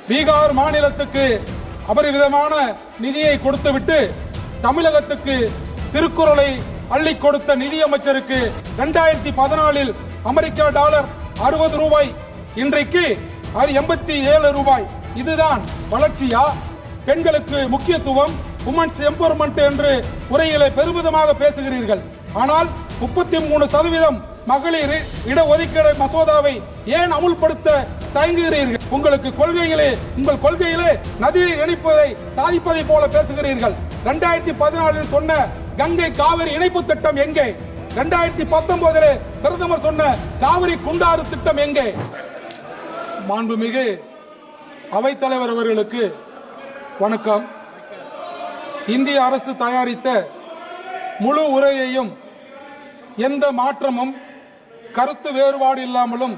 பீகார் மாநிலத்துக்கு அபரிவிதமான நிதியை கொடுத்துவிட்டு தமிழகத்துக்கு திருக்குறளை அள்ளி கொடுத்த நிதியமைச்சருக்கு 2014 அமெரிக்க டாலர் 60 ரூபாய், இன்றைக்கு 87 ரூபாய். இதுதான் வளர்ச்சியா? பெண்களுக்கு முக்கியத்துவம், உமன்ஸ் எம்பவர்மெண்ட் என்று உரையிலே பெருமிதமாக பேசுகிறீர்கள். ஆனால் 33% மகளிர் இடஒதுக்கீடு மசோதாவை ஏன் அமுல்படுத்த தயங்குகிறீர்கள்? உங்கள் கொள்கையிலே நதியை இணைப்பதை சாதிப்பதை போல பேசுகிறீர்கள். 2014 சொன்ன கங்கை காவிரி இணைப்பு திட்டம் எங்கே? 2019 பிரதமர் சொன்ன காவிரி குண்டாறு திட்டம் எங்கே? மாண்புமிகு அவைத்தலைவர் அவர்களுக்கு வணக்கம். இந்திய அரசு தயாரித்த முழு உரையையும் எந்த மாற்றமும் கருத்து வேறுபாடு இல்லாமலும்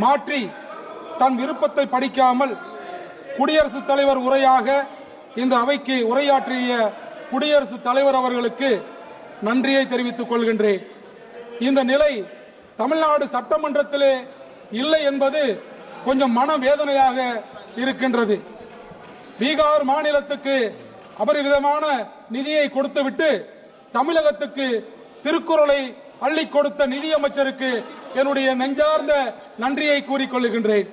மாற்றி தன் விருப்பத்தை படிக்காமல் குடியரசுத் தலைவர் உரையாக இந்த அவைக்கு உரையாற்றிய குடியரசுத் தலைவர் அவர்களுக்கு நன்றியை தெரிவித்துக் கொள்கின்றேன். இந்த நிலை தமிழ்நாடு சட்டமன்றத்திலே இல்லை என்பது கொஞ்சம் மனவேதனையாக இருக்கின்றது. பீகார் மாநிலத்துக்கு அபரிவிதமான நிதியை கொடுத்துவிட்டு தமிழகத்துக்கு திருக்குறளை அள்ளி கொடுத்த நிதியமைச்சருக்கு என்னுடைய நெஞ்சார்ந்த நன்றியை கூறிக்கொள்கின்றேன்.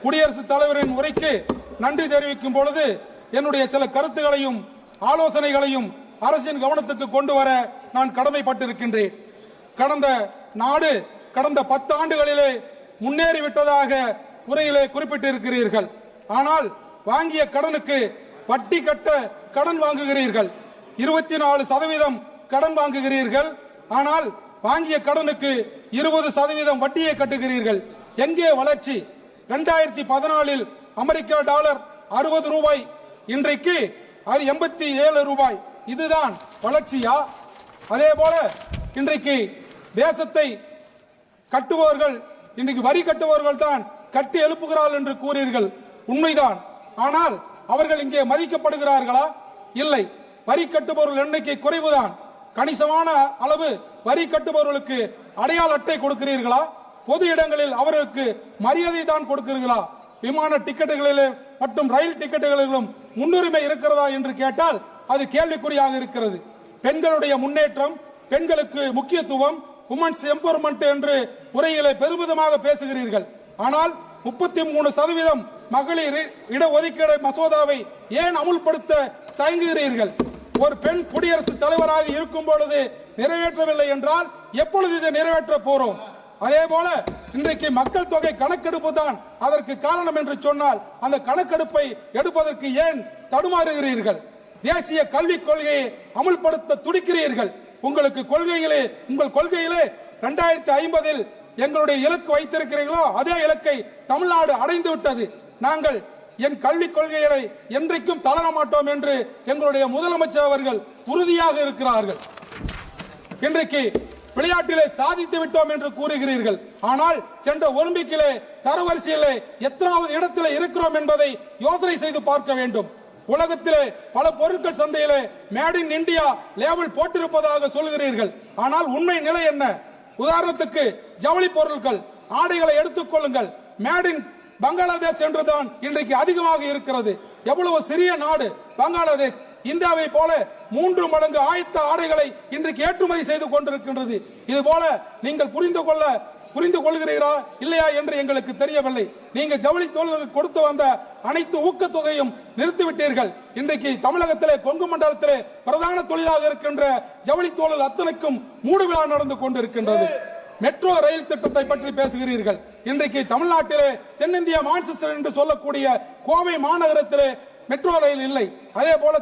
குடியரசுத் தலைவரின் உரைக்கு நன்றி தெரிவிக்கும் பொழுது என்னுடைய சில கருத்துகளையும் ஆலோசனைகளையும் அரசின் கவனத்துக்கு கொண்டு வர நான் கடமைப்பட்டிருக்கின்றேன். கடந்த 10 ஆண்டுகளிலே முன்னேறிவிட்டதாக உரையிலே குறிப்பிட்டிருக்கிறீர்கள். ஆனால் வாங்கிய கடனுக்கு வட்டி கட்ட கடன் வாங்குகிறீர்கள். 24% கடன் வாங்குகிறீர்கள். ஆனால் வாங்கிய கடனுக்கு 20% வட்டியை கட்டுகிறீர்கள். எங்கே வளர்ச்சி? 2014 அமெரிக்க டாலர் 60 ரூபாய், இன்றைக்கு 87 ரூபாய். இதுதான் வளர்ச்சியா? அதே போல இன்றைக்கு தேசத்தை கட்டுபவர்கள், இன்றைக்கு வரி கட்டுபவர்கள் தான் கட்டி எழுப்புகிறார்கள் என்று கூறீர்கள். உண்மைதான். ஆனால் அவர்கள் இங்கே மதிக்கப்படுகிறார்களா? இல்லை. வரி கட்டுபவர்கள் எண்ணிக்கை குறைவுதான். கணிசமான அளவு வரி கட்டுபவர்களுக்கு அடையாள அட்டை கொடுக்கிறீர்களா? பொது இடங்களில் அவர்களுக்கு மரியாதை தான் கொடுக்கிறீர்களா? விமான டிக்கெட்டுகளிலே மற்றும் ரயில் டிக்கெட்டுகளிலும் முன்னுரிமை இருக்கிறதா என்று கேட்டால் அது கேள்விக்குறியாக இருக்கிறது. பெண்களுடைய முன்னேற்றம், பெண்களுக்கு முக்கியத்துவம், உமன்ஸ் எம்பவர்மெண்ட் என்று உரையிலே பெருமிதமாக பேசுகிறீர்கள். ஆனால் 33% மகளிர் இடஒதுக்கீடு மசோதாவை ஏன் அமுல்படுத்த தயங்குகிறீர்கள்? ஒரு பெண் குடியரசுத் தலைவராக இருக்கும் பொழுது நிறைவேற்றவில்லை என்றால் எப்பொழுது இதை நிறைவேற்ற போறோம்? அதே போல இன்றைக்கு மக்கள் தொகை கணக்கெடுப்பு தான் அதற்கு காரணம் என்று சொன்னால் அந்த கணக்கெடுப்பை எடுப்பதற்கு ஏன் தடுமாறுகிறீர்கள்? தேசிய கல்விக் கொள்கையை அமுல்படுத்த துடிக்கிறீர்கள். உங்கள் கொள்கையிலே 2050 எங்களுடைய இலக்கு வைத்திருக்கிறீர்களோ அதே இலக்கை தமிழ்நாடு அடைந்து விட்டது. நாங்கள் என் கல்விக் கொள்கைகளை என்றைக்கும் தளர மாட்டோம் என்று எங்களுடைய முதலமைச்சர் அவர்கள் உறுதியாக இருக்கிறார்கள். இன்றைக்கு விளையாட்டிலே சாதித்து விட்டோம் என்று கூறுகிறீர்கள். ஆனால் சென்ற ஒலிம்பிக்கிலே தரவரிசையிலே எத்தனாவது இடத்திலே இருக்கிறோம் என்பதை யோசனை செய்து பார்க்க வேண்டும். உலகத்திலே பல பொருட்கள் சந்தையிலே மேட் இன் இந்தியா லேபிள் போட்டிருப்பதாக சொல்கிறீர்கள். ஆனால் உண்மை நிலை என்ன? உதாரணத்துக்கு ஜவுளி பொருட்கள், ஆடைகளை எடுத்துக் கொள்ளுங்கள். மேட் இன் பங்களாதேஷ் என்றுதான் இன்றைக்கு அதிகமாக இருக்கிறது. எவ்வளவு சிறிய நாடு பங்களாதேஷ். இந்தியாவை போல 3 மடங்கு ஆயத்த ஆடைகளை இன்றைக்கு ஏற்றுமதி செய்து கொண்டிருக்கின்றது. இது போல நீங்கள் புரிந்து கொள்கிறீரா இல்லையா என்று எங்களுக்கு தெரியவில்லை. நீங்க ஜவுளி தொழில்களுக்கு கொடுத்து வந்த அனைத்து ஊக்கத்தொகையும் நிறுத்திவிட்டீர்கள். இன்றைக்கு தமிழகத்திலே கொங்கு மண்டலத்திலே பிரதான தொழிலாக இருக்கின்ற ஜவுளி தொழில் அத்தனைக்கும் மூடு விழா நடந்து கொண்டிருக்கின்றது. மெட்ரோ ரயில் திட்டத்தை பற்றி பேசுகிறீர்கள். இன்றைக்கு தமிழ்நாட்டிலே தென்னிந்திய மான்செஸ்டர் என்று சொல்லக்கூடிய கோவை மாநகரத்திலே மெட்ரோ ரயில் இல்லை. அதே போல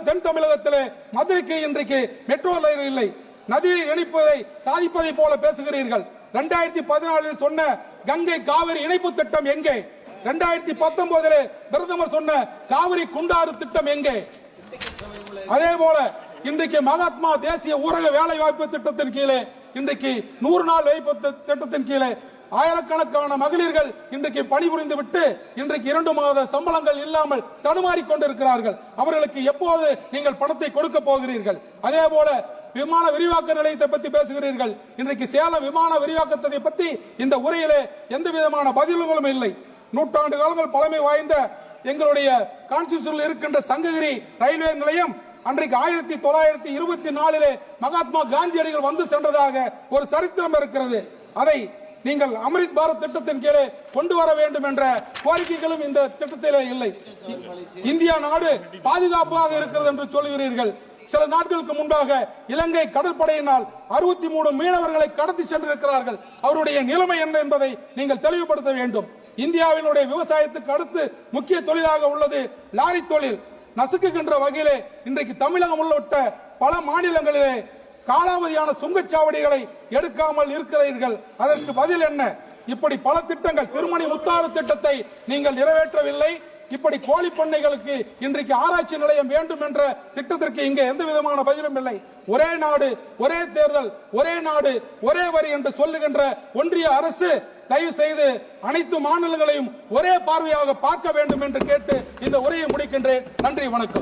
தென் தமிழகத்திலே மதுரைக்கு இன்றைக்கு மெட்ரோ ரயில் இல்லை. நதியை இணைப்பதை சாதிப்பதை போல பேசுகிறீர்கள். 2014 சொன்ன கங்கை காவிரி இணைப்பு திட்டம் எங்கே? 2019 பிரதமர் சொன்ன காவிரி குண்டாறு திட்டம் எங்கே? அதே போல இன்றைக்கு மகாத்மா தேசிய ஊரக வேலை வாய்ப்பு திட்டத்தின் கீழே, இன்றைக்கு 100 நாள் வேலைவாய்ப்பு திட்டத்தின் கீழே ஆயிரக்கணக்கான மகளிர்கள் இன்றைக்கு பணிபுரிந்து விட்டு இன்றைக்கு 2 மாத சம்பளங்கள் இல்லாமல் தடுமாறி கொண்டிருக்கிறார்கள். அவர்களுக்கு எப்போது நீங்கள் பணத்தை கொடுக்க போகிறீர்கள்? அதே போல விமான விரிவாக்க நிலையத்தை பற்றி பேசுகிறீர்கள். இன்றைக்கு சேலம் விமான விரிவாக்கத்தை பற்றி இந்த உரையிலே எந்த விதமான பதில்களும் இல்லை. நூற்றாண்டு காலங்கள் பழமை வாய்ந்த எங்களுடைய கான்ஸ்டிடியூஷனில் இருக்கின்ற சங்ககிரி ரயில்வே நிலையம் அன்றைக்கு 1924 மகாத்மா காந்தியடிகள் வந்து சென்றதாக ஒரு சரித்திரம் இருக்கிறது. அதை நீங்கள் அமிர்த் பாரத் திட்டத்தின் கீழே கொண்டு வர வேண்டும் என்ற கோரிக்கைகளும் இந்த திட்டத்திலே இல்லை. இந்தியா நாடு பாதுகாப்பாக இருக்கிறது என்று சொல்கிறீர்கள். சில நாட்களுக்கு முன்பாக இலங்கை கடற்படையினால் 63 மீனவர்களை கடத்தி சென்றிருக்கிறார்கள். அவருடைய நிலைமை என்ன என்பதை நீங்கள் தெளிவுபடுத்த வேண்டும். இந்தியாவினுடைய விவசாயத்துக்கு அடுத்து முக்கிய தொழிலாக உள்ளது லாரி தொழில். நசுக்குகின்ற வகையிலே இன்றைக்கு தமிழகம் உள்ளிட்ட பல மாநிலங்களிலே காலாவதியான சுங்கச்சாவடிகளை எடுக்காமல் இருக்கிறீர்கள். அதற்கு பதில் என்ன? இப்படி பல திட்டங்கள், திருமணி முத்தாறு திட்டத்தை நீங்கள் நிறைவேற்றவில்லை. இப்படி கோழி பண்ணைகளுக்கு இன்றைக்கு ஆராய்ச்சி நிலையம் வேண்டும் என்ற திட்டத்திற்கு இங்கே எந்த விதமான பதிலும் இல்லை. ஒரே நாடு ஒரே தேர்தல், ஒரே நாடு ஒரே வரி என்று சொல்லுகின்ற ஒன்றிய அரசு தயவு செய்து அனைத்து மாநிலங்களையும் ஒரே பார்வையாக பார்க்க வேண்டும் என்று கேட்டு இந்த உரையை முடிக்கின்றேன். நன்றி, வணக்கம்.